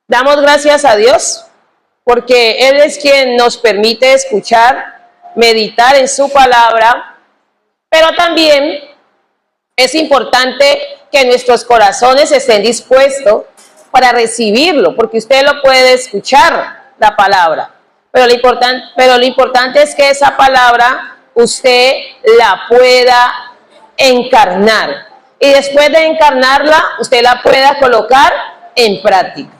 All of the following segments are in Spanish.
Damos gracias a Dios porque Él es quien nos permite escuchar, meditar en su palabra, pero también es importante que nuestros corazones estén dispuestos para recibirlo, porque usted lo puede escuchar, la palabra, pero lo importante es que esa palabra usted la pueda encarnar, y después de encarnarla, usted la pueda colocar en práctica.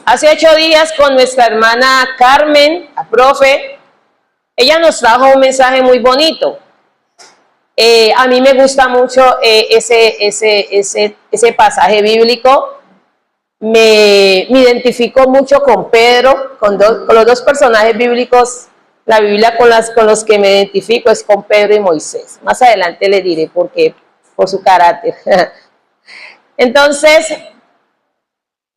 Hace 8 días con nuestra hermana Carmen, la profe, ella nos trajo un mensaje muy bonito. A mí me gusta mucho ese pasaje bíblico. Me identifico mucho con Pedro, con los dos personajes bíblicos. La Biblia con los que me identifico es con Pedro y Moisés. Más adelante le diré por qué, por su carácter. Entonces,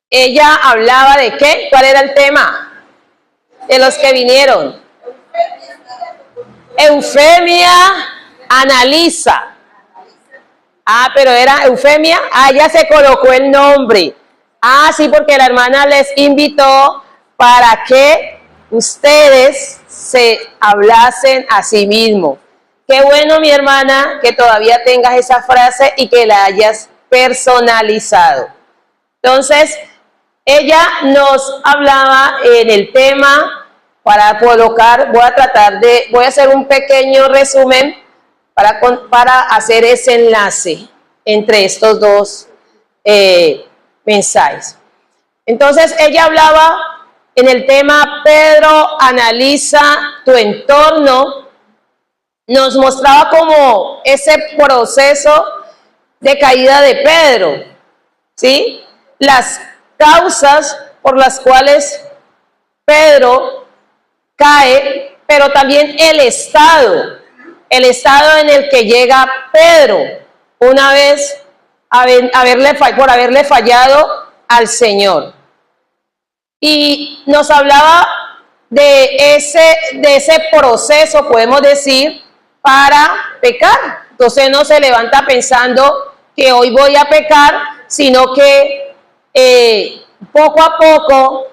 ella hablaba de ¿qué? ¿Cuál era el tema? De los que vinieron. Eufemia analiza. Pero era Eufemia. Ya se colocó el nombre. Sí, porque la hermana les invitó para que ustedes se hablasen a sí mismos. Qué bueno, mi hermana, que todavía tengas esa frase y que la hayas personalizado. Entonces, ella nos hablaba en el tema para colocar, voy a hacer un pequeño resumen para hacer ese enlace entre estos dos mensajes. Entonces, ella hablaba en el tema Pedro analiza tu entorno, nos mostraba como ese proceso de caída de Pedro, ¿sí? Las causas por las cuales Pedro cae, pero también el estado en el que llega Pedro una vez por haberle fallado al Señor. Y nos hablaba de ese proceso, podemos decir, para pecar. Entonces no se levanta pensando que hoy voy a pecar, sino que poco a poco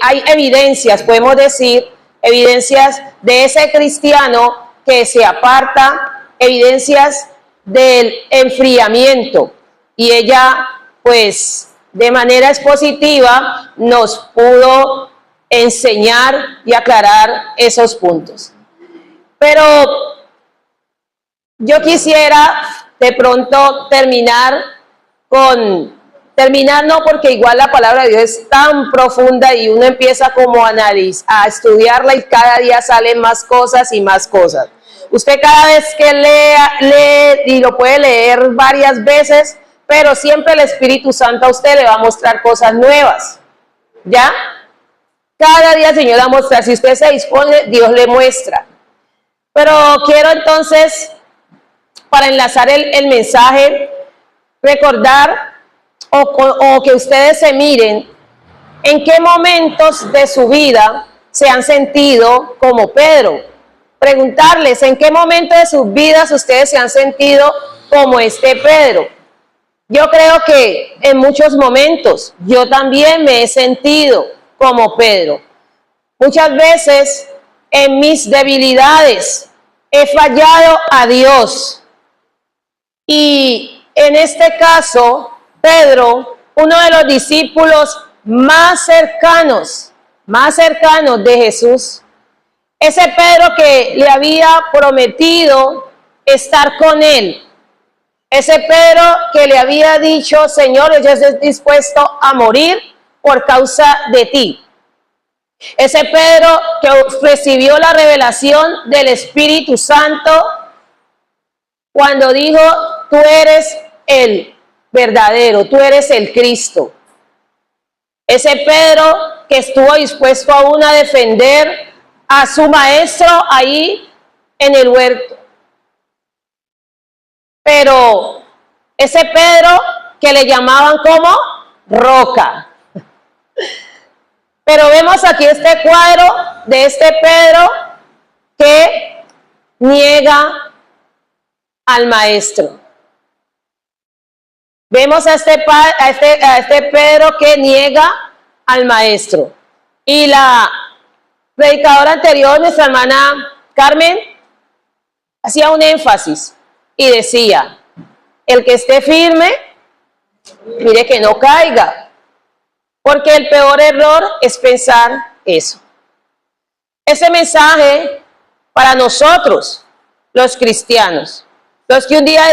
hay evidencias, podemos decir, evidencias de ese cristiano que se aparta, evidencias del enfriamiento. Y ella, pues, de manera expositiva, nos pudo enseñar y aclarar esos puntos. Pero yo quisiera de pronto terminar no, porque igual la palabra de Dios es tan profunda y uno empieza como a estudiarla y cada día salen más cosas y más cosas. Usted cada vez que lee y lo puede leer varias veces, pero siempre el Espíritu Santo a usted le va a mostrar cosas nuevas, ¿ya? Cada día el Señor le va a mostrar, si usted se dispone, Dios le muestra. Pero quiero entonces, para enlazar el mensaje, recordar o que ustedes se miren en qué momentos de su vida se han sentido como Pedro. Preguntarles en qué momento de sus vidas ustedes se han sentido como este Pedro. Yo creo que en muchos momentos yo también me he sentido como Pedro. Muchas veces en mis debilidades he fallado a Dios. Y en este caso, Pedro, uno de los discípulos más cercanos de Jesús, ese Pedro que le había prometido estar con él, ese Pedro que le había dicho, Señor, yo estoy dispuesto a morir por causa de ti. Ese Pedro que recibió la revelación del Espíritu Santo cuando dijo, tú eres el verdadero, tú eres el Cristo. Ese Pedro que estuvo dispuesto aún a defender a su maestro ahí en el huerto. Pero ese Pedro que le llamaban como roca. Pero vemos aquí este cuadro de este Pedro que niega al maestro. Vemos a este Pedro que niega al maestro. Y la predicadora anterior, nuestra hermana Carmen, hacía un énfasis y decía, el que esté firme, mire que no caiga, porque el peor error es pensar eso. Ese mensaje para nosotros, los cristianos, los que un día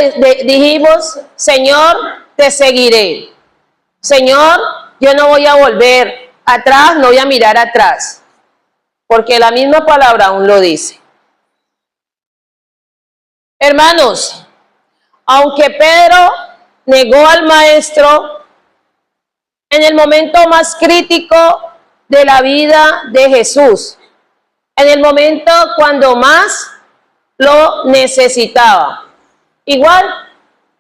dijimos, Señor, te seguiré. Señor, yo no voy a volver atrás, no voy a mirar atrás, porque la misma palabra aún lo dice. Hermanos, aunque Pedro negó al maestro en el momento más crítico de la vida de Jesús, en el momento cuando más lo necesitaba, igual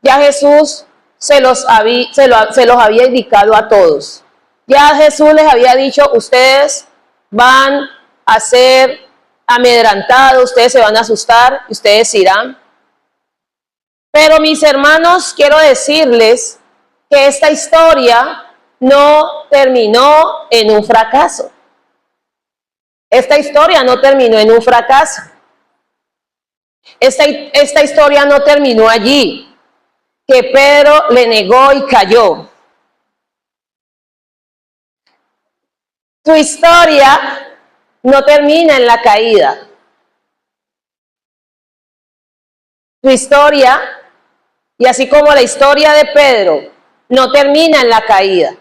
ya Jesús se los había indicado a todos. Ya Jesús les había dicho, ustedes van a ser amedrentados, ustedes se van a asustar, ustedes irán. Pero mis hermanos, quiero decirles que esta historia no terminó en un fracaso. Esta historia no terminó en un fracaso. Esta historia no terminó allí, que Pedro le negó y cayó. Tu historia no termina en la caída. Tu historia, y así como la historia de Pedro, no termina en la caída.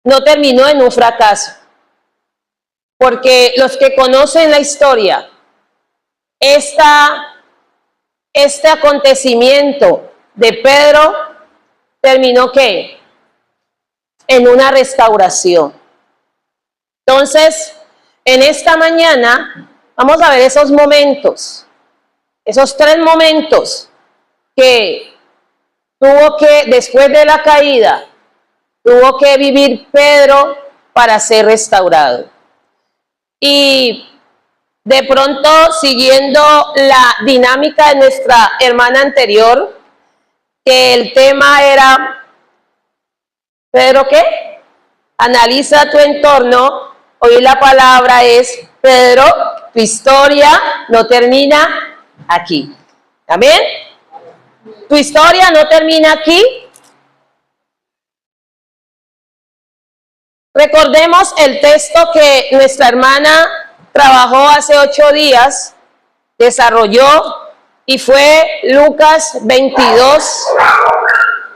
No terminó en un fracaso. Porque los que conocen la historia, este acontecimiento de Pedro terminó ¿qué? En una restauración. Entonces, en esta mañana vamos a ver esos momentos, esos 3 momentos que tuvo que, después de la caída, tuvo que vivir Pedro para ser restaurado. Y de pronto, siguiendo la dinámica de nuestra hermana anterior, que el tema era, ¿Pedro qué? Analiza tu entorno. Hoy la palabra es, Pedro, tu historia no termina aquí. ¿Amén? Tu historia no termina aquí. Recordemos el texto que nuestra hermana trabajó hace 8 días, desarrolló, y fue Lucas 22,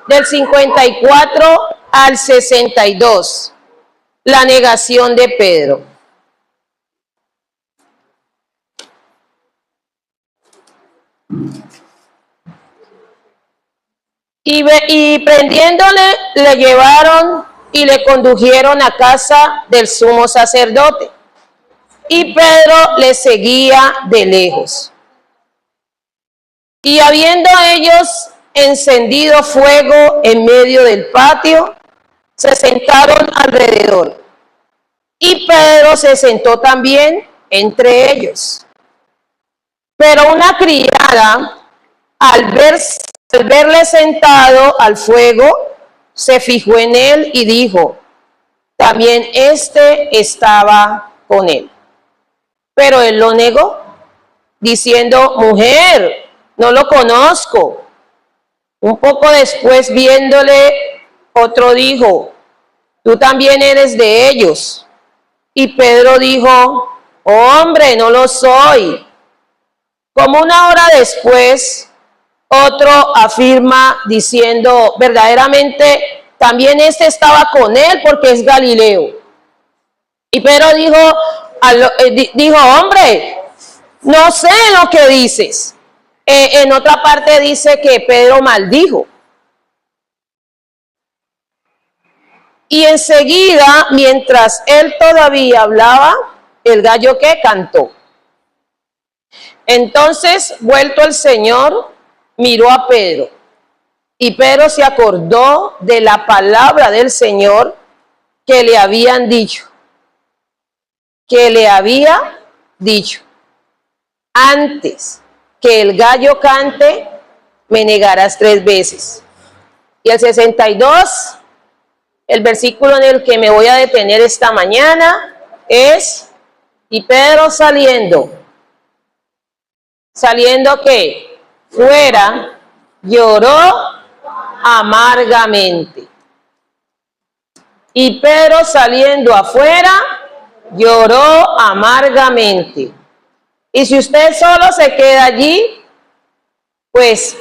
del 54 al 62, la negación de Pedro. Y prendiéndole, le llevaron y le condujeron a casa del sumo sacerdote. Y Pedro le seguía de lejos. Y habiendo ellos encendido fuego en medio del patio, se sentaron alrededor. Y Pedro se sentó también entre ellos. Pero una criada, al verle sentado al fuego, se fijó en él y dijo, también éste estaba con él. Pero él lo negó, diciendo, mujer, no lo conozco. Un poco después, viéndole, otro dijo, tú también eres de ellos. Y Pedro dijo, hombre, no lo soy. Como una hora después, otro afirma diciendo, verdaderamente, también este estaba con él porque es Galileo. Y Pedro dijo, hombre, no sé lo que dices. En otra parte dice que Pedro maldijo. Y enseguida, mientras él todavía hablaba, el gallo que cantó. Entonces, vuelto el Señor, miró a Pedro. Y Pedro se acordó de la palabra del Señor que le habían dicho. Que le había dicho, antes que el gallo cante, me negarás 3 veces. Y el 62 El versículo en el que me voy a detener esta mañana es, y Pedro saliendo que fuera, lloró amargamente. Y Pedro saliendo afuera, lloró amargamente. Y si usted solo se queda allí, pues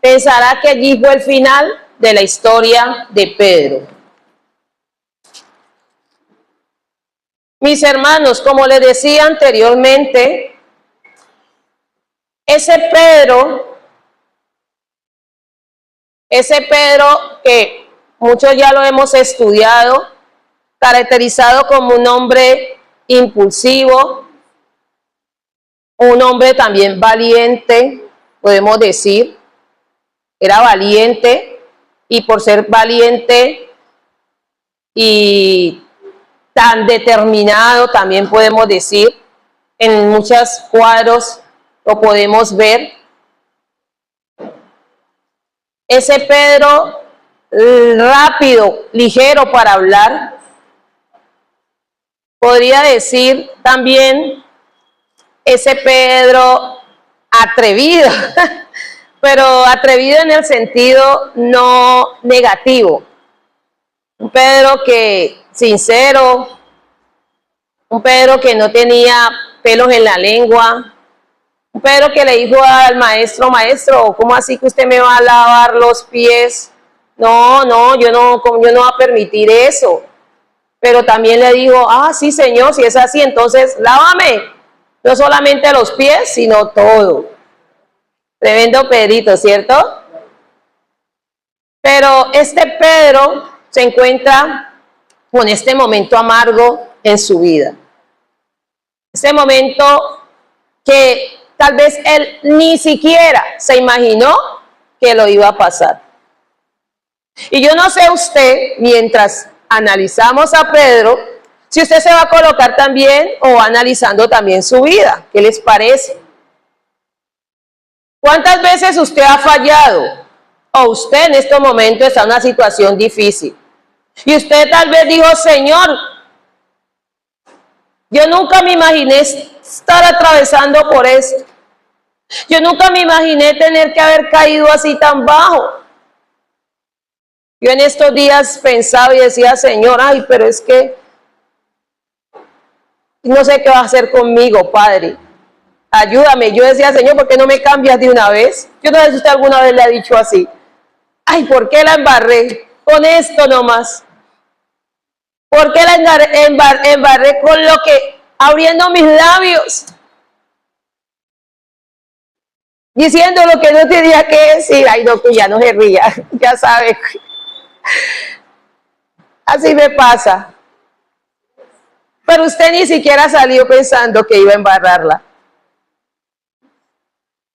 pensará que allí fue el final de la historia de Pedro. Mis hermanos, como les decía anteriormente, ese Pedro que muchos ya lo hemos estudiado, caracterizado como un hombre impulsivo, un hombre también valiente, podemos decir, era valiente, y por ser valiente y tan determinado, también podemos decir, en muchos cuadros lo podemos ver. Ese Pedro rápido, ligero para hablar, podría decir también ese Pedro atrevido, pero atrevido en el sentido no negativo. Un Pedro que sincero, un Pedro que no tenía pelos en la lengua, un Pedro que le dijo al maestro, maestro, ¿cómo así que usted me va a lavar los pies? No, yo no voy a permitir eso. Pero también le dijo, ah, sí, Señor, si es así, entonces lávame, no solamente los pies, sino todo. Tremendo Pedrito, ¿cierto? Pero este Pedro se encuentra con este momento amargo en su vida. Este momento que tal vez él ni siquiera se imaginó que lo iba a pasar. Y yo no sé usted, mientras analizamos a Pedro, si usted se va a colocar también o va analizando también su vida. ¿Qué les parece? ¿Cuántas veces usted ha fallado? O usted en este momento está en una situación difícil. Y usted tal vez dijo, Señor, yo nunca me imaginé estar atravesando por esto. Yo nunca me imaginé tener que haber caído así tan bajo. Yo en estos días pensaba y decía, Señor, ay, pero es que no sé qué va a hacer conmigo, Padre. Ayúdame. Yo decía, Señor, ¿por qué no me cambias de una vez? Yo no sé si usted alguna vez le ha dicho así. Ay, ¿por qué la embarré con esto nomás? ¿Por qué la embarré con lo que, abriendo mis labios, diciendo lo que no tenía que decir? Ay, no, que ya no se ría, ya sabe. Así me pasa. Pero usted ni siquiera salió pensando que iba a embarrarla.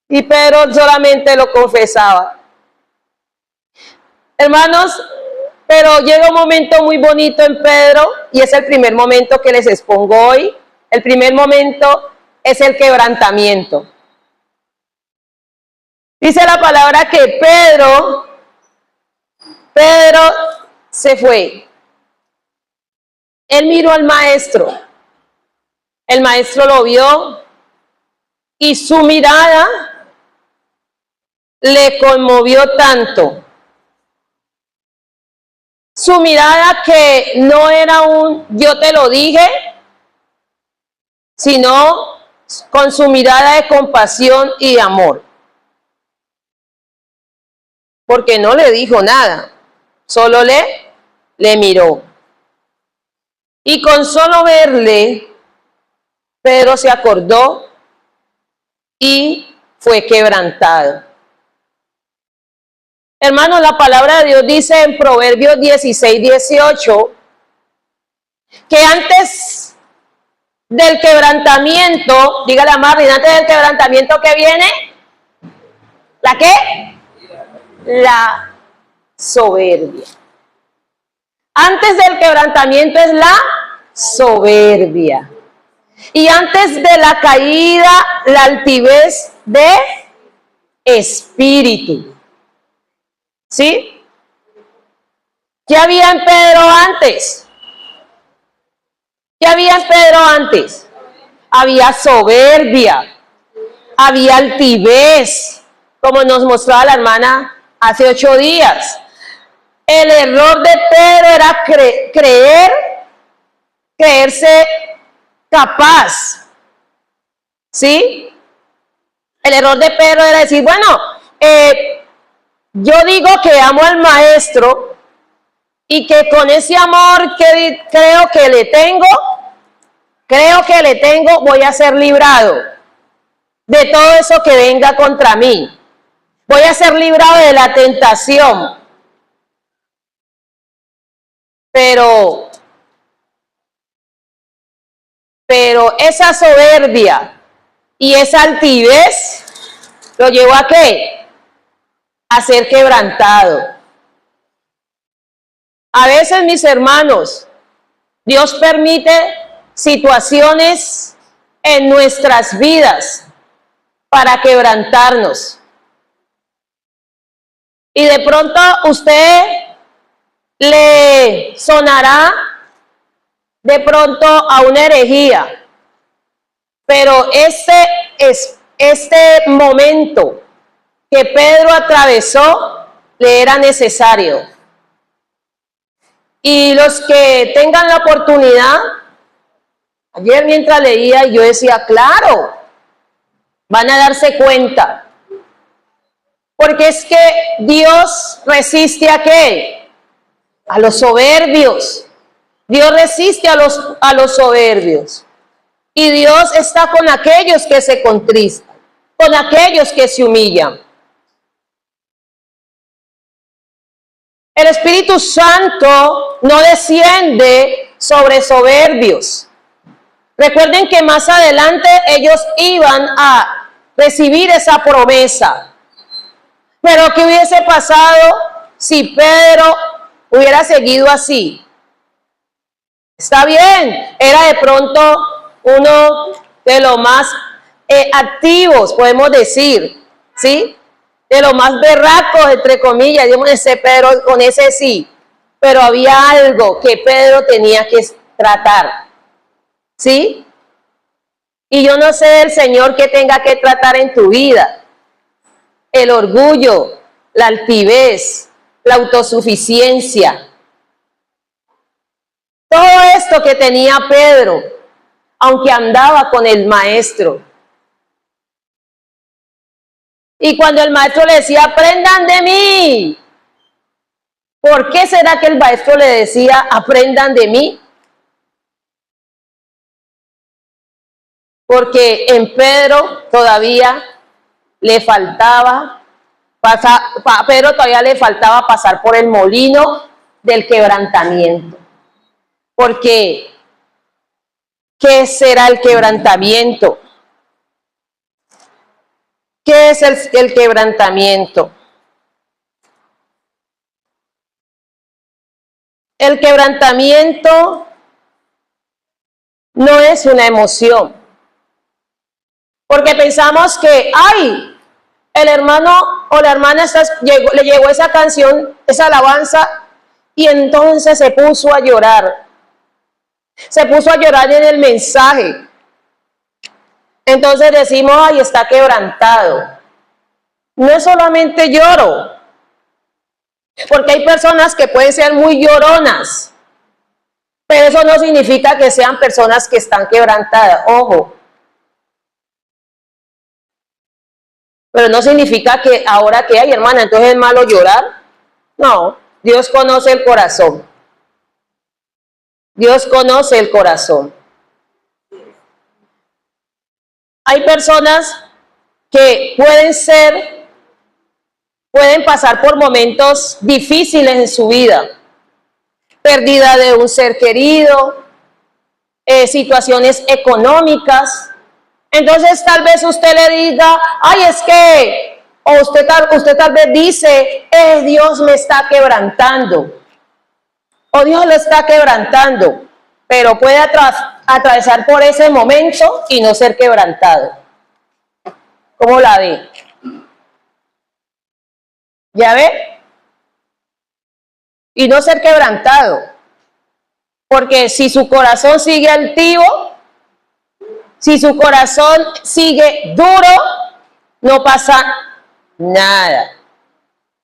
Y Pedro solamente lo confesaba. Hermanos, pero llega un momento muy bonito en Pedro y es el primer momento que les expongo hoy. El primer momento es el quebrantamiento. Dice la palabra que Pedro se fue. Él miró al maestro. El maestro lo vio y su mirada le conmovió tanto. Su mirada que no era un yo te lo dije, sino con su mirada de compasión y de amor. Porque no le dijo nada, solo le miró. Y con solo verle, Pedro se acordó y fue quebrantado. Hermanos, la palabra de Dios dice en Proverbios 16:18 que antes del quebrantamiento, dígale a Marlene, antes del quebrantamiento que viene, ¿la qué? La soberbia. Antes del quebrantamiento es la soberbia. Y antes de la caída, la altivez de espíritu. ¿Sí? ¿Qué había en Pedro antes? ¿Qué había en Pedro antes? Había soberbia, había altivez, como nos mostraba la hermana hace 8 días. El error de Pedro era creerse capaz, ¿sí? El error de Pedro era decir, bueno, yo digo que amo al maestro y que con ese amor que creo que le tengo, voy a ser librado de todo eso que venga contra mí. Voy a ser librado de la tentación. Pero esa soberbia y esa altivez lo llevó a ¿qué? A ser quebrantado. A veces, mis hermanos, Dios permite situaciones en nuestras vidas para quebrantarnos. Y de pronto usted le sonará de pronto a una herejía, pero este momento que Pedro atravesó le era necesario. Y los que tengan la oportunidad, ayer mientras leía yo decía, claro, van a darse cuenta, porque es que Dios resiste ¿a qué? A los soberbios. Dios resiste a los soberbios. Y Dios está con aquellos que se contristan, con aquellos que se humillan. El Espíritu Santo no desciende sobre soberbios. Recuerden que más adelante ellos iban a recibir esa promesa. Pero ¿qué hubiese pasado si Pedro hubiera seguido así? Está bien, era de pronto uno de los más activos, podemos decir, ¿sí? De los más berracos, entre comillas, digamos, ese Pedro, con ese sí. Pero había algo que Pedro tenía que tratar, ¿sí? Y yo no sé del Señor que tenga que tratar en tu vida. El orgullo, la altivez, la autosuficiencia. Todo esto que tenía Pedro, aunque andaba con el maestro. Y cuando el maestro le decía, aprendan de mí. ¿Por qué será que el maestro le decía, aprendan de mí? Porque en Pedro todavía le faltaba, Pedro todavía le faltaba pasar por el molino del quebrantamiento. Porque, ¿qué será el quebrantamiento? ¿Qué es el quebrantamiento? El quebrantamiento no es una emoción. Porque pensamos que, ay, el hermano o la hermana le llegó esa canción, esa alabanza, y entonces se puso a llorar. Se puso a llorar en el mensaje. Entonces decimos, ay, está quebrantado. No es solamente lloro, porque hay personas que pueden ser muy lloronas, pero eso no significa que sean personas que están quebrantadas, ojo. Pero no significa que ahora que hay, hermana, entonces es malo llorar. No, Dios conoce el corazón. Dios conoce el corazón. Hay personas que pueden pasar por momentos difíciles en su vida. Pérdida de un ser querido, situaciones económicas. Entonces tal vez usted le diga, ay, es que, o usted tal vez dice, Dios me está quebrantando, o Dios lo está quebrantando, pero puede atravesar por ese momento y no ser quebrantado. ¿Cómo la ve? ¿Ya ve? y no ser quebrantado. Porque si su corazón sigue altivo, si su corazón sigue duro, no pasa nada.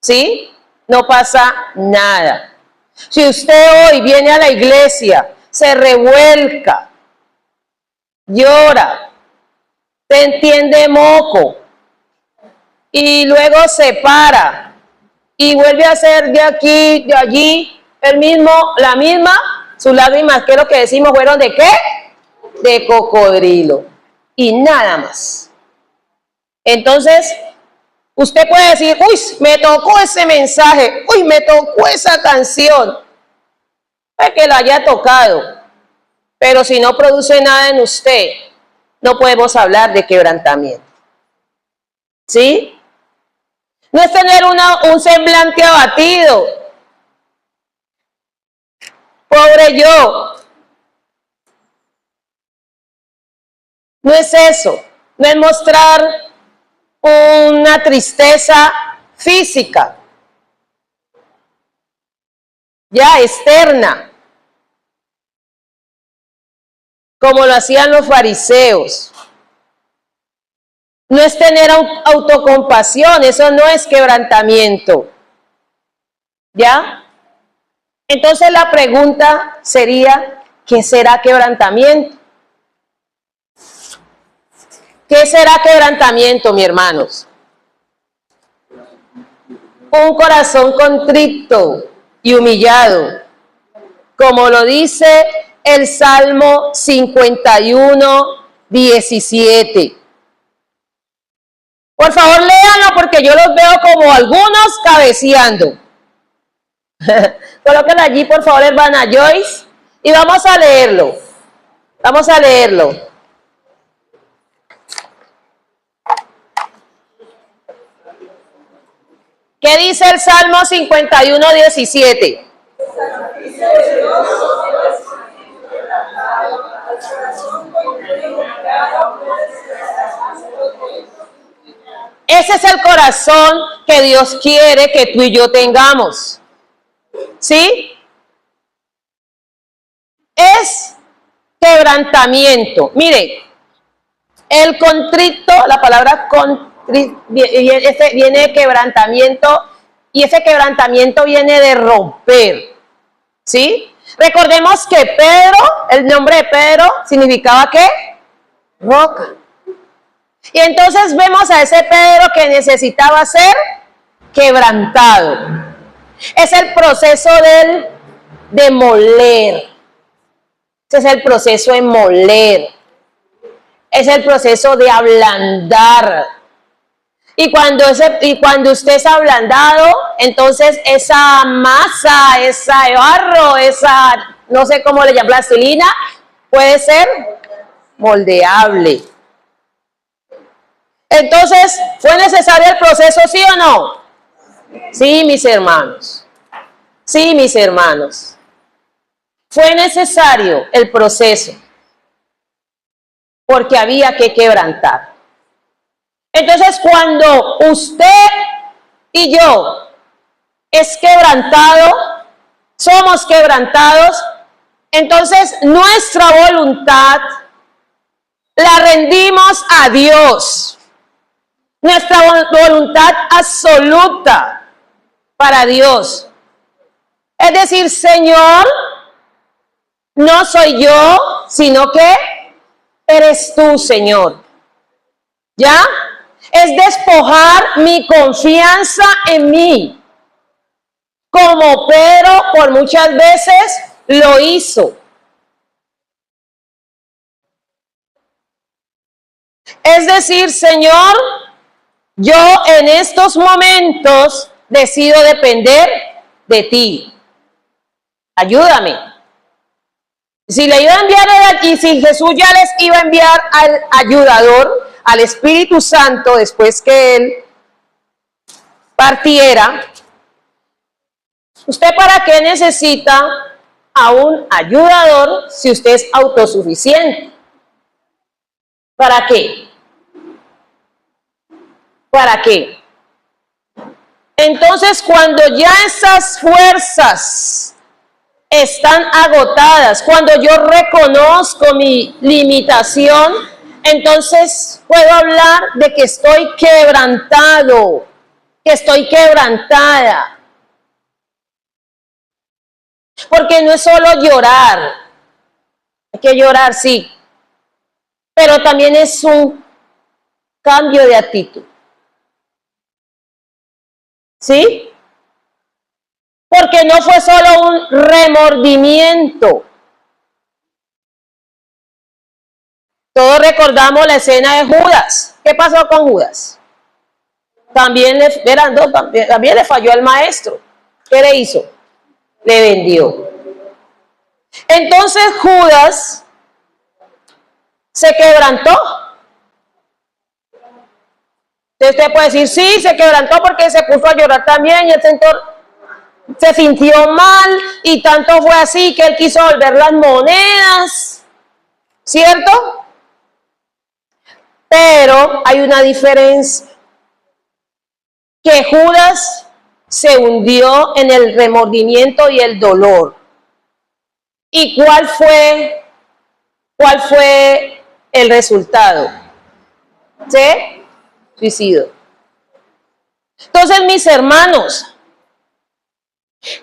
¿Sí? No pasa nada. Si usted hoy viene a la iglesia, se revuelca, llora, se entiende moco, y luego se para y vuelve a hacer de aquí, de allí, la misma, sus lágrimas, que lo que decimos fueron de ¿qué? De cocodrilo y nada más. Entonces, usted puede decir, uy, me tocó ese mensaje, uy, me tocó esa canción, es que la haya tocado, pero si no produce nada en usted, no podemos hablar de quebrantamiento. ¿Sí? No es tener un semblante abatido. Pobre yo. No es eso. No es mostrar una tristeza física, ya externa, como lo hacían los fariseos. No es tener autocompasión, eso no es quebrantamiento. ¿Ya? Entonces la pregunta sería, ¿qué será quebrantamiento? ¿Qué será quebrantamiento, mis hermanos? Un corazón contrito y humillado, como lo dice el Salmo 51, 17. Por favor, léanlo porque yo los veo como algunos cabeceando. Colóquenlo allí, por favor, hermana Joyce, y vamos a leerlo. Vamos a leerlo. ¿Qué dice el Salmo 51, 17? Ese es el corazón que Dios quiere que tú y yo tengamos. ¿Sí? Es quebrantamiento. Mire, el contrito, la palabra contrito, viene de quebrantamiento, y ese quebrantamiento viene de romper. ¿Sí? Recordemos que Pedro, el nombre de Pedro, significaba ¿qué? Roca. Y entonces vemos a ese Pedro que necesitaba ser quebrantado. Es el proceso de moler. Ese es el proceso de moler. Es el proceso de ablandar. Y cuando usted es ablandado, entonces esa masa, ese barro, esa, no sé cómo le llaman, plastilina, puede ser moldeable. Entonces, ¿fue necesario el proceso, sí o no? Sí, mis hermanos. Sí, mis hermanos. Fue necesario el proceso, porque había que quebrantar. Entonces, cuando usted y yo es quebrantado, somos quebrantados, entonces nuestra voluntad la rendimos a Dios. Nuestra voluntad absoluta para Dios. Es decir, Señor, no soy yo, sino que eres tú, Señor. ¿Ya? Es despojar mi confianza en mí, como Pedro por muchas veces lo hizo. Es decir, Señor, yo en estos momentos decido depender de ti. Ayúdame. Si le iba a enviar y si Jesús ya les iba a enviar al ayudador, al Espíritu Santo, después que él partiera, ¿usted para qué necesita a un ayudador si usted es autosuficiente? ¿Para qué? ¿Para qué? Entonces, cuando ya esas fuerzas están agotadas, cuando yo reconozco mi limitación, entonces puedo hablar de que estoy quebrantado, que estoy quebrantada. Porque no es solo llorar, hay que llorar, sí, pero también es un cambio de actitud. ¿Sí? Porque no fue solo un remordimiento. Todos recordamos la escena de Judas. ¿Qué pasó con Judas? También le falló al maestro. ¿Qué le hizo? Le vendió. Entonces Judas se quebrantó. Entonces usted puede decir, sí, se quebrantó porque se puso a llorar también y el Señor se sintió mal y tanto fue así que él quiso volver las monedas, ¿cierto? Pero hay una diferencia, que Judas se hundió en el remordimiento y el dolor. ¿Y cuál fue el resultado? ¿Sí? Suicidio. Entonces, mis hermanos,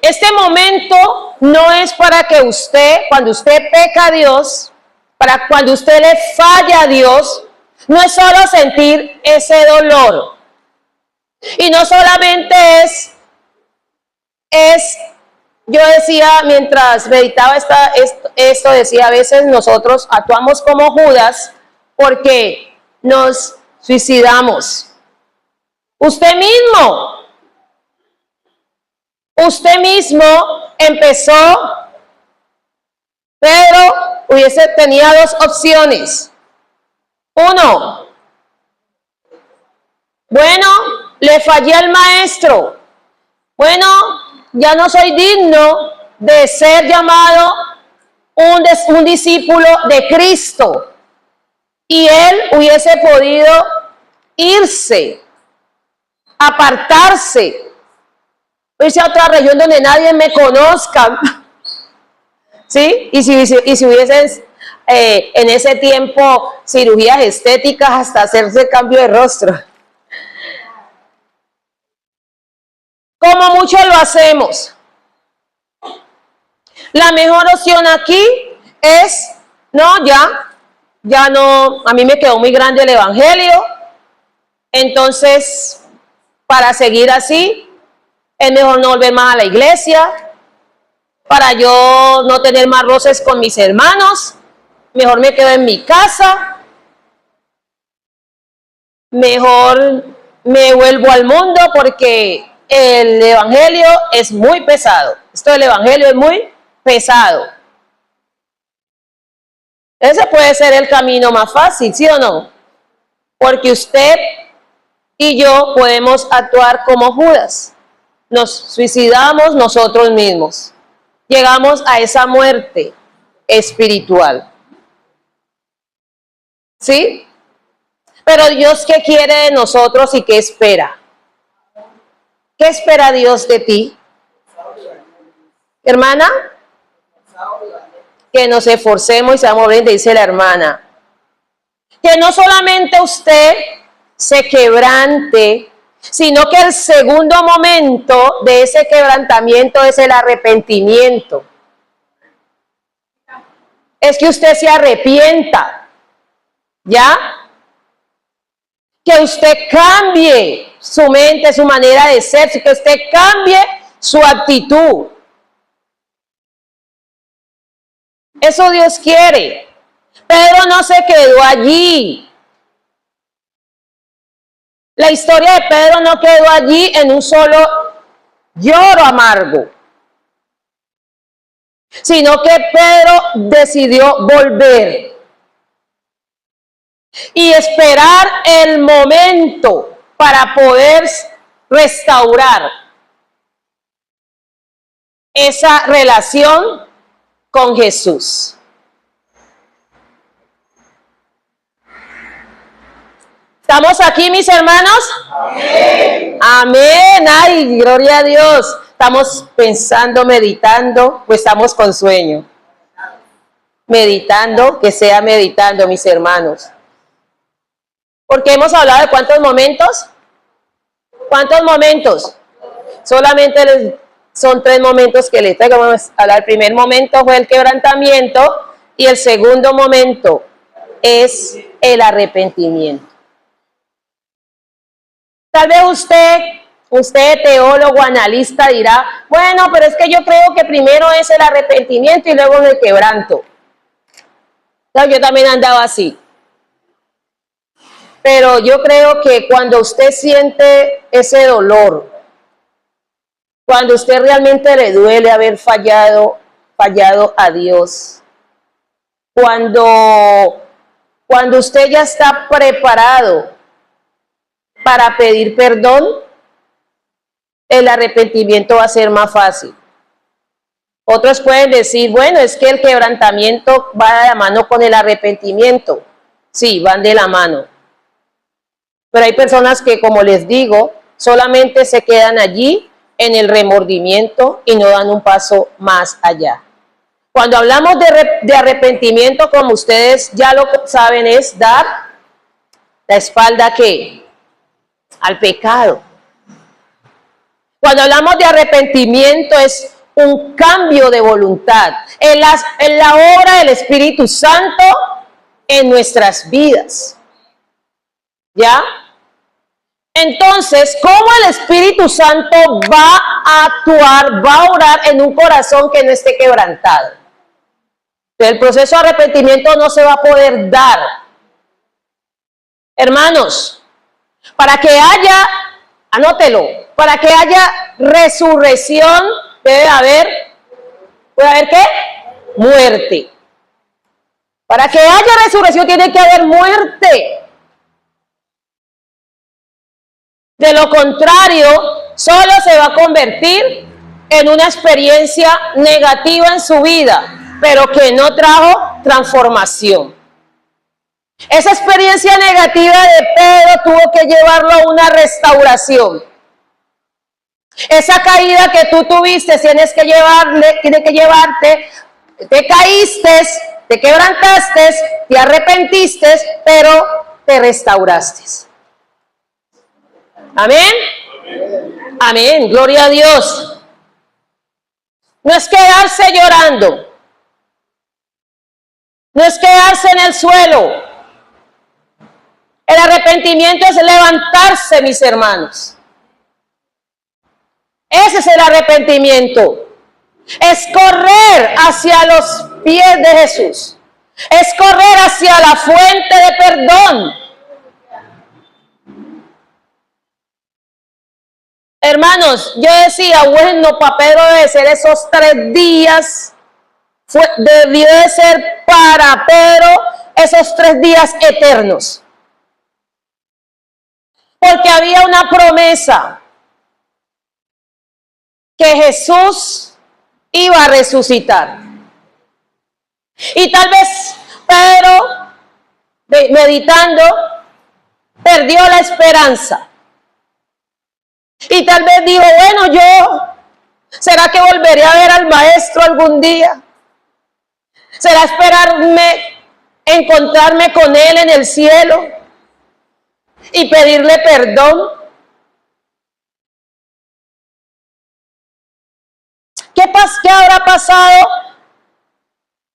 este momento no es para que usted, cuando usted peca a Dios, para cuando usted le falla a Dios, no es solo sentir ese dolor. Y no solamente yo decía, mientras meditaba esto, decía, a veces nosotros actuamos como Judas porque nos suicidamos. Usted mismo empezó, pero tenía dos opciones. Uno, bueno, le fallé al maestro. Bueno, ya no soy digno de ser llamado un discípulo de Cristo. Y él hubiese podido irse, apartarse, irse a otra región donde nadie me conozca. ¿Sí? Y si hubiesen en ese tiempo cirugías estéticas hasta hacerse cambio de rostro. Como muchos lo hacemos. La mejor opción aquí es, no, ya no, a mí me quedó muy grande el evangelio, entonces, para seguir así, es mejor no volver más a la iglesia, para yo no tener más roces con mis hermanos, mejor me quedo en mi casa, mejor me vuelvo al mundo porque el evangelio es muy pesado. Esto del evangelio es muy pesado. Ese puede ser el camino más fácil, ¿sí o no? Porque usted y yo podemos actuar como Judas. Nos suicidamos nosotros mismos. Llegamos a esa muerte espiritual. ¿Sí? Pero Dios, ¿qué quiere de nosotros y qué espera? ¿Qué espera Dios de ti? Hermana, que nos esforcemos y seamos valientes, dice la hermana. Que no solamente usted se quebrante, sino que el segundo momento de ese quebrantamiento es el arrepentimiento. Es que usted se arrepienta, ¿ya? Que usted cambie su mente, su manera de ser, que usted cambie su actitud. Eso Dios quiere. Pedro no se quedó allí. La historia de Pedro no quedó allí en un solo lloro amargo, sino que Pedro decidió volver y esperar el momento para poder restaurar esa relación con Jesús. ¿Estamos aquí, mis hermanos? Amén. Amén. Ay, gloria a Dios. Estamos pensando, meditando, pues estamos con sueño. Meditando, que sea meditando, mis hermanos. Porque hemos hablado de ¿cuántos momentos? ¿Cuántos momentos? Solamente son 3 momentos que les traigo. Vamos a hablar. El primer momento fue el quebrantamiento y el segundo momento es el arrepentimiento. Tal vez usted teólogo, analista, dirá, bueno, pero es que yo creo que primero es el arrepentimiento y luego el quebranto. Yo también andaba así. Pero yo creo que cuando usted siente ese dolor, cuando usted realmente le duele haber fallado a Dios, cuando usted ya está preparado para pedir perdón, el arrepentimiento va a ser más fácil. Otros pueden decir, bueno, es que el quebrantamiento va de la mano con el arrepentimiento. Sí, van de la mano. Pero hay personas que, como les digo, solamente se quedan allí en el remordimiento y no dan un paso más allá. Cuando hablamos de arrepentimiento, como ustedes ya lo saben, es dar la espalda ¿qué? Al pecado. Cuando hablamos de arrepentimiento es un cambio de voluntad en la obra del Espíritu Santo en nuestras vidas. ¿Ya? Entonces, ¿cómo el Espíritu Santo va a actuar, va a orar en un corazón que no esté quebrantado? El proceso de arrepentimiento no se va a poder dar. Hermanos, para que haya, anótelo, para que haya resurrección ¿puede haber qué? Muerte. Para que haya resurrección tiene que haber muerte. De lo contrario, solo se va a convertir en una experiencia negativa en su vida, pero que no trajo transformación. Esa experiencia negativa de Pedro tuvo que llevarlo a una restauración. Esa caída que tú tuviste, tiene que llevarte, te caíste, te quebrantaste, te arrepentiste, pero te restauraste. Amén. Amén. Gloria a Dios. No es quedarse llorando. No es quedarse en el suelo. El arrepentimiento es levantarse, mis hermanos. Ese es el arrepentimiento. Es correr hacia los pies de Jesús. Es correr hacia la fuente de perdón. Hermanos, yo decía, bueno, para Pedro debe ser esos 3 días, debió de ser para Pedro esos 3 días eternos. Porque había una promesa que Jesús iba a resucitar. Y tal vez Pedro, meditando, perdió la esperanza. Y tal vez dijo, bueno, ¿será que volveré a ver al maestro algún día? ¿Será encontrarme con él en el cielo y pedirle perdón? ¿Qué habrá pasado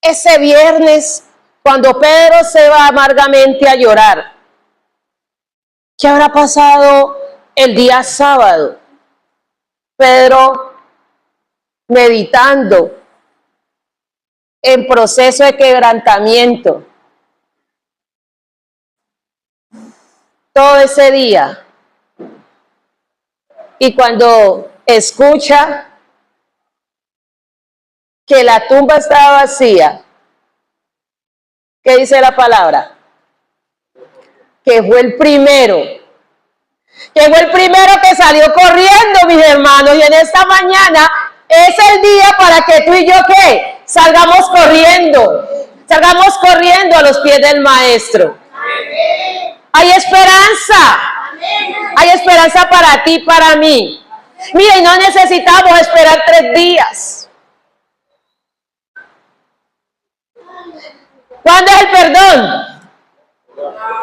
ese viernes cuando Pedro se va amargamente a llorar? ¿Qué habrá pasado el día sábado? Pedro meditando en proceso de quebrantamiento. Todo ese día. Y cuando escucha que la tumba estaba vacía, ¿qué dice la palabra? Que fue el primero. Que fue el primero que salió corriendo, mis hermanos. Y en esta mañana es el día para que tú y yo, ¿qué? Salgamos corriendo a los pies del Maestro. Hay esperanza. Hay esperanza para ti, para mí. Mira, y no necesitamos esperar 3 días. ¿Cuándo es el perdón?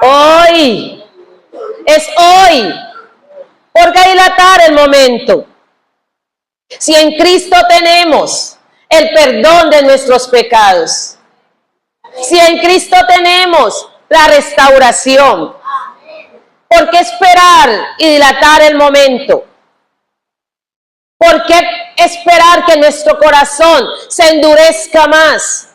Hoy. Es hoy. ¿Por qué dilatar el momento? Si en Cristo tenemos el perdón de nuestros pecados. Si en Cristo tenemos la restauración. ¿Por qué esperar y dilatar el momento? ¿Por qué esperar que nuestro corazón se endurezca más?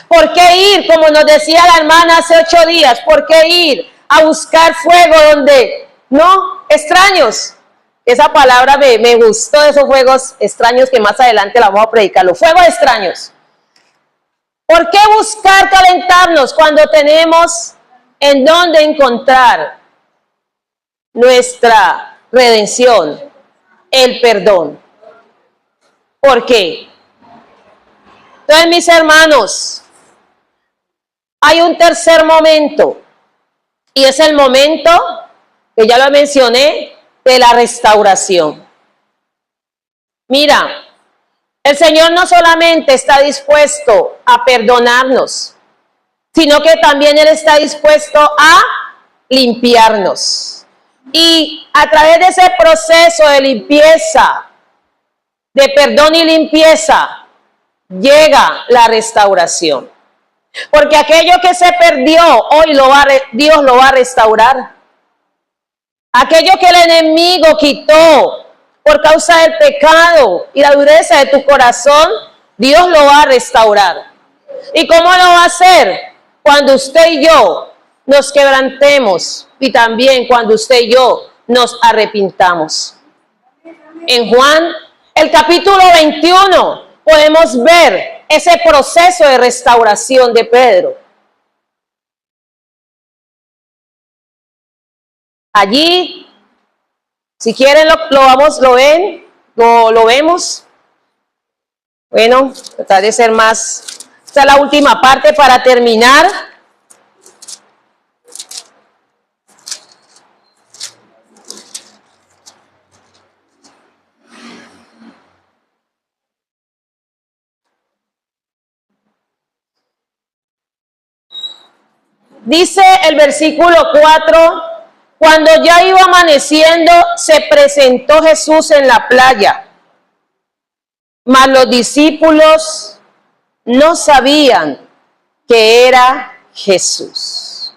¿Por qué ir, como nos decía la hermana hace 8 días, por qué ir a buscar fuego donde no, extraños? Esa palabra me gustó, de esos fuegos extraños que más adelante la vamos a predicar, los fuegos extraños. ¿Por qué buscar calentarnos cuando tenemos en dónde encontrar nuestra redención, el perdón? ¿Por qué? Entonces, mis hermanos, hay un tercer momento, y es el momento, que ya lo mencioné, de la restauración. Mira, el Señor no solamente está dispuesto a perdonarnos, sino que también Él está dispuesto a limpiarnos. Y a través de ese proceso de limpieza, de perdón y limpieza, llega la restauración. Porque aquello que se perdió, hoy Dios lo va a restaurar. Aquello que el enemigo quitó por causa del pecado y la dureza de tu corazón, Dios lo va a restaurar. ¿Y cómo lo va a hacer? Cuando usted y yo nos quebrantemos y también cuando usted y yo nos arrepintamos. En Juan, el capítulo 21, podemos ver ese proceso de restauración de Pedro. Allí, si quieren lo vemos. Bueno, tratar de ser más. Esta es la última parte para terminar. Dice el versículo 4, cuando ya iba amaneciendo, se presentó Jesús en la playa, mas los discípulos no sabían que era Jesús.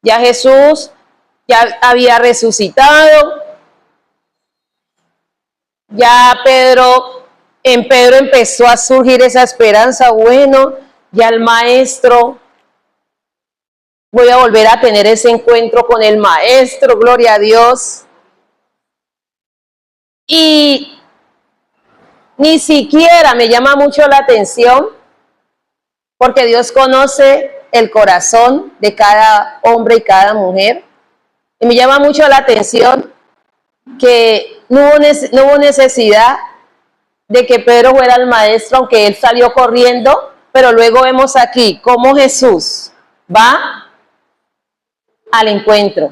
Ya Jesús ya había resucitado, ya en Pedro empezó a surgir esa esperanza, bueno, ya el maestro, voy a volver a tener ese encuentro con el maestro, gloria a Dios. Y ni siquiera me llama mucho la atención, porque Dios conoce el corazón de cada hombre y cada mujer. Y me llama mucho la atención que no hubo necesidad de que Pedro fuera el maestro, aunque él salió corriendo, pero luego vemos aquí cómo Jesús va al encuentro.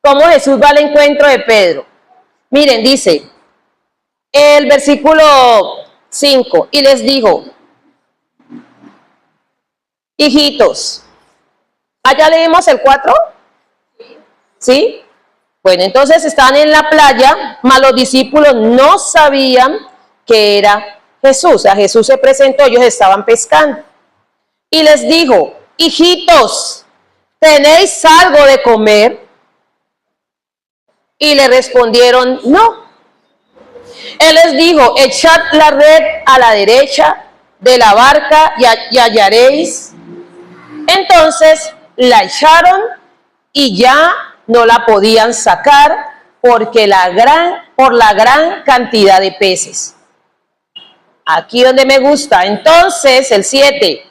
¿Cómo Jesús va al encuentro de Pedro? Miren, dice el versículo 5, y les dijo, hijitos, ¿allá leímos el 4? ¿Sí? Bueno, entonces estaban en la playa, mas los discípulos no sabían que era Jesús. A Jesús se presentó, ellos estaban pescando. Y les dijo, hijitos, ¿tenéis algo de comer? Y le respondieron, no. Él les dijo, echad la red a la derecha de la barca y hallaréis. Entonces la echaron y ya no la podían sacar por la gran cantidad de peces. Aquí donde me gusta. Entonces el 7,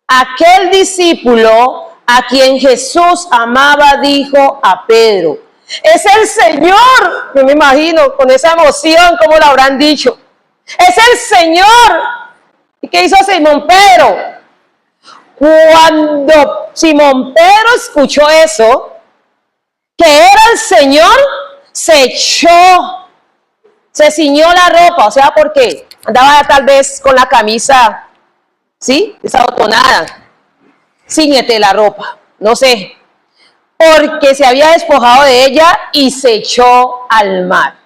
aquel discípulo a quien Jesús amaba dijo a Pedro, es el Señor. Yo me imagino con esa emoción cómo lo habrán dicho, es el Señor. ¿Y qué hizo Simón Pedro? Cuando Simón Pedro escuchó eso, que era el Señor, se echó, se ciñó la ropa. O sea, ¿por qué? Andaba tal vez con la camisa, ¿sí? Desabotonada. Cíñete la ropa, no sé. Porque se había despojado de ella y se echó al mar.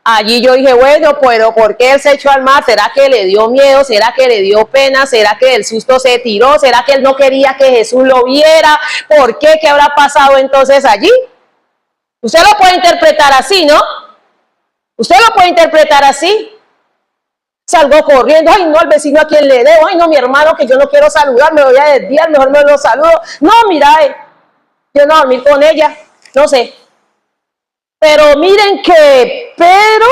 Allí yo dije, bueno, pero ¿por qué él se echó al mar? ¿Será que le dio miedo? ¿Será que le dio pena? ¿Será que del susto se tiró? ¿Será que él no quería que Jesús lo viera? ¿Por qué? ¿Qué habrá pasado entonces allí? Usted lo puede interpretar así, ¿no? Usted lo puede interpretar así. Salgo corriendo, ay no, al vecino a quien le debo, ay no, mi hermano que yo no quiero saludar, me voy a desviar, mejor me lo saludo. No, mira, yo no dormir con ella, no sé. Pero miren que Pedro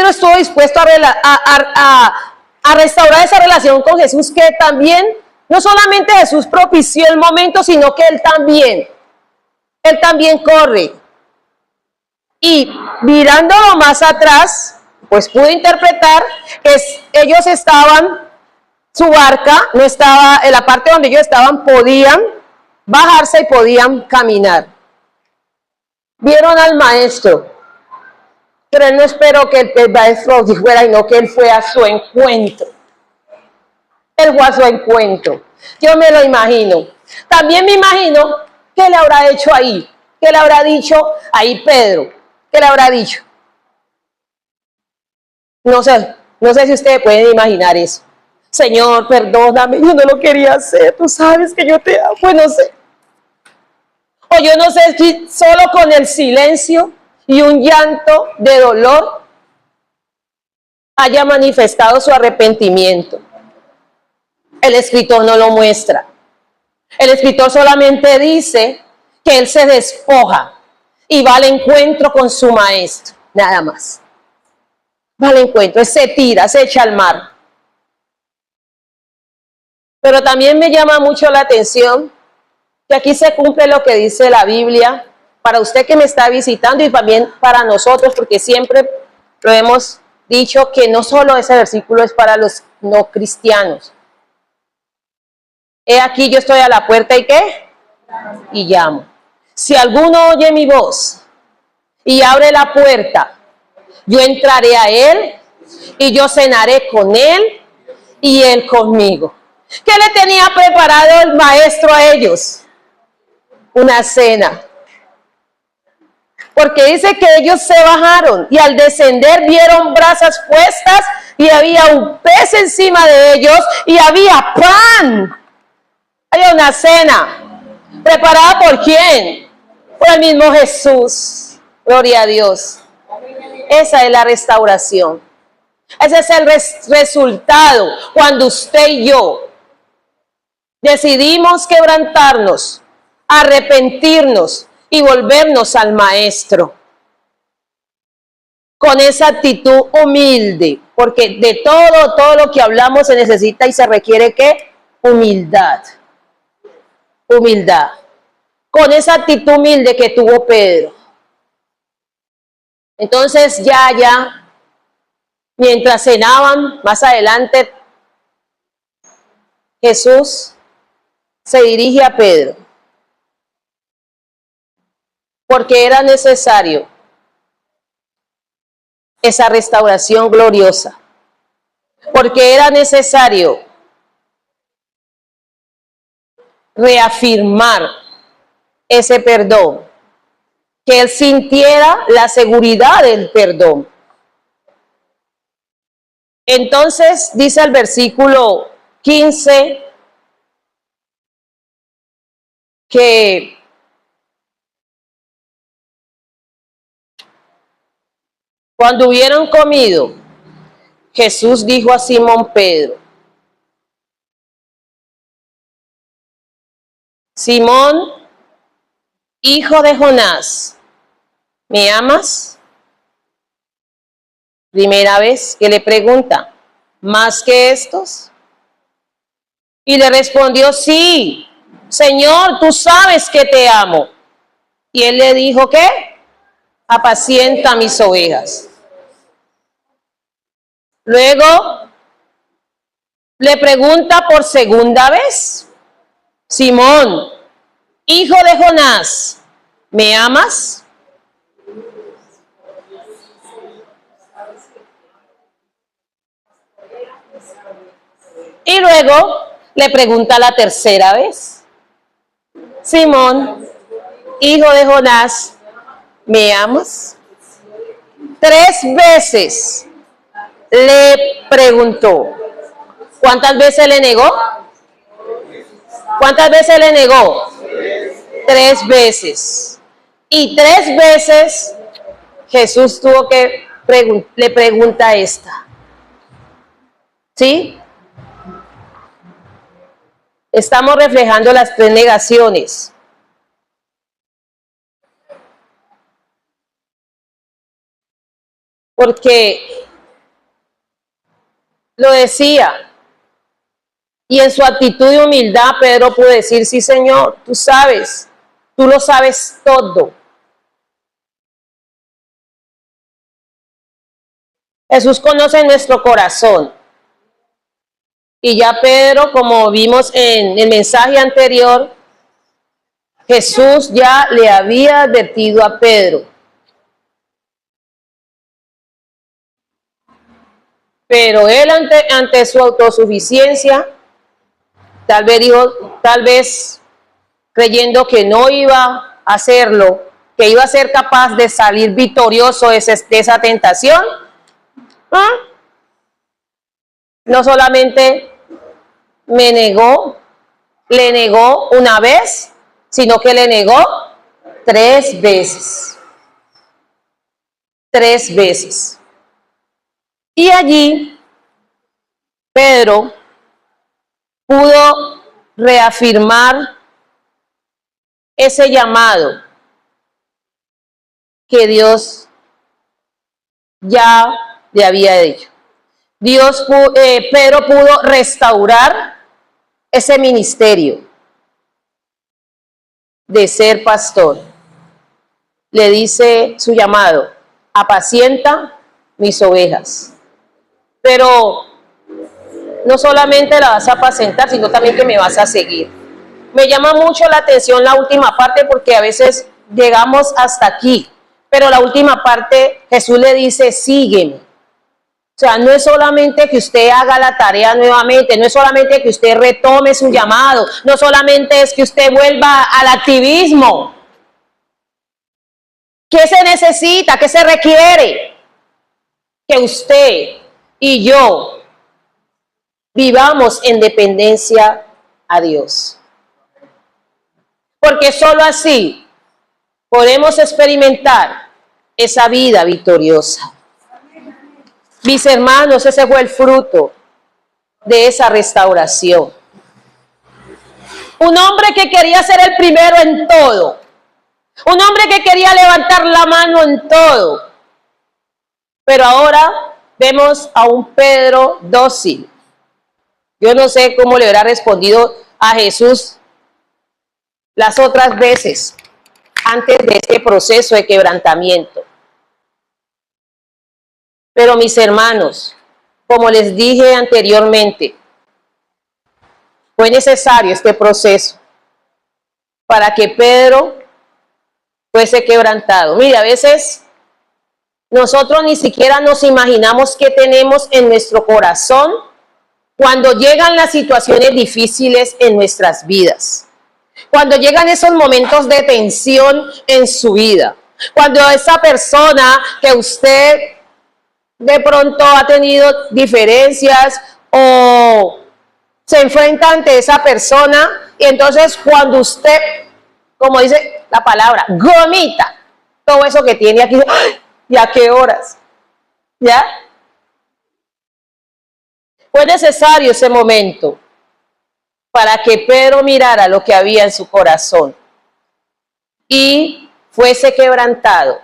estuvo dispuesto a restaurar esa relación con Jesús, que también, no solamente Jesús propició el momento, sino que él también corre. Y mirándolo más atrás, pues pude interpretar que ellos estaban, su barca no estaba, en la parte donde ellos estaban, podían bajarse y podían caminar. Vieron al maestro, pero él no esperó que el maestro fuera, sino que él fue a su encuentro. Él fue a su encuentro. Yo me lo imagino. También me imagino qué le habrá hecho ahí, qué le habrá dicho ahí Pedro, qué le habrá dicho. No sé si ustedes pueden imaginar eso. Señor, perdóname, yo no lo quería hacer, tú sabes que yo te amo, pues no sé. O yo no sé si solo con el silencio y un llanto de dolor haya manifestado su arrepentimiento. El escritor no lo muestra. El escritor solamente dice que él se despoja y va al encuentro con su maestro, nada más. Va al encuentro, se tira, se echa al mar. Pero también me llama mucho la atención que aquí se cumple lo que dice la Biblia, para usted que me está visitando y también para nosotros, porque siempre lo hemos dicho que no solo ese versículo es para los no cristianos. He aquí yo estoy a la puerta y ¿qué? Y llamo. Si alguno oye mi voz y abre la puerta, yo entraré a él y yo cenaré con él y él conmigo. ¿Qué le tenía preparado el maestro a ellos? Una cena. Porque dice que ellos se bajaron y al descender vieron brasas puestas y había un pez encima de ellos y había pan. Hay una cena. ¿Preparada por quién? Por el mismo Jesús. Gloria a Dios. Esa es la restauración. Ese es el resultado cuando usted y yo decidimos quebrantarnos, arrepentirnos y volvernos al Maestro. Con esa actitud humilde, porque de todo lo que hablamos se necesita y se requiere ¿qué? Humildad. Humildad. Con esa actitud humilde que tuvo Pedro. Entonces ya, mientras cenaban, más adelante, Jesús se dirige a Pedro. Porque era necesario esa restauración gloriosa. Porque era necesario reafirmar ese perdón. Que él sintiera la seguridad del perdón. Entonces dice el versículo 15 que cuando hubieron comido, Jesús dijo a Simón Pedro: Simón, hijo de Jonás, ¿me amas? Primera vez que le pregunta, ¿más que estos? Y le respondió, sí, Señor, tú sabes que te amo. Y él le dijo, ¿qué? Apacienta mis ovejas. Luego le pregunta por segunda vez: Simón, hijo de Jonás, ¿me amas? Y luego le pregunta la tercera vez: Simón, hijo de Jonás, ¿me amas? 3 veces le preguntó. ¿Cuántas veces le negó? ¿Cuántas veces le negó? 3 veces. Y 3 veces Jesús tuvo que le pregunta esta. ¿Sí? Estamos reflejando las 3 negaciones. Porque lo decía, y en su actitud de humildad Pedro pudo decir: sí, Señor, tú sabes, tú lo sabes todo. Jesús conoce nuestro corazón. Y ya Pedro, como vimos en el mensaje anterior, Jesús ya le había advertido a Pedro. Pero él ante su autosuficiencia, tal vez creyendo que no iba a hacerlo, que iba a ser capaz de salir victorioso de esa tentación, no solamente le negó una vez, sino que le negó 3 veces. 3 veces. Y allí Pedro pudo reafirmar ese llamado que Dios ya le había dicho. Pedro pudo restaurar ese ministerio de ser pastor. Le dice su llamado: apacienta mis ovejas. Pero no solamente la vas a apacentar, sino también que me vas a seguir. Me llama mucho la atención la última parte, porque a veces llegamos hasta aquí, pero la última parte Jesús le dice: sígueme. O sea, no es solamente que usted haga la tarea nuevamente, no es solamente que usted retome su llamado, no solamente es que usted vuelva al activismo. ¿Qué se necesita? ¿Qué se requiere? Que usted y yo vivamos en dependencia a Dios. Porque solo así podemos experimentar esa vida victoriosa. Mis hermanos, ese fue el fruto de esa restauración. Un hombre que quería ser el primero en todo. Un hombre que quería levantar la mano en todo. Pero ahora vemos a un Pedro dócil. Yo no sé cómo le habrá respondido a Jesús las otras veces antes de este proceso de quebrantamiento. Pero mis hermanos, como les dije anteriormente, fue necesario este proceso para que Pedro fuese quebrantado. Mire, a veces nosotros ni siquiera nos imaginamos qué tenemos en nuestro corazón cuando llegan las situaciones difíciles en nuestras vidas. Cuando llegan esos momentos de tensión en su vida. Cuando esa persona que usted de pronto ha tenido diferencias o se enfrenta ante esa persona, y entonces cuando usted, como dice la palabra, gomita todo eso que tiene aquí, ¿y a qué horas? ¿Ya? Fue necesario ese momento para que Pedro mirara lo que había en su corazón y fuese quebrantado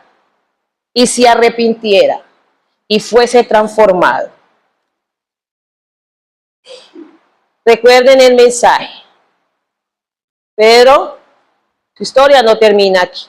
y se arrepintiera y fuese transformado. Recuerden el mensaje. Pero su historia no termina aquí.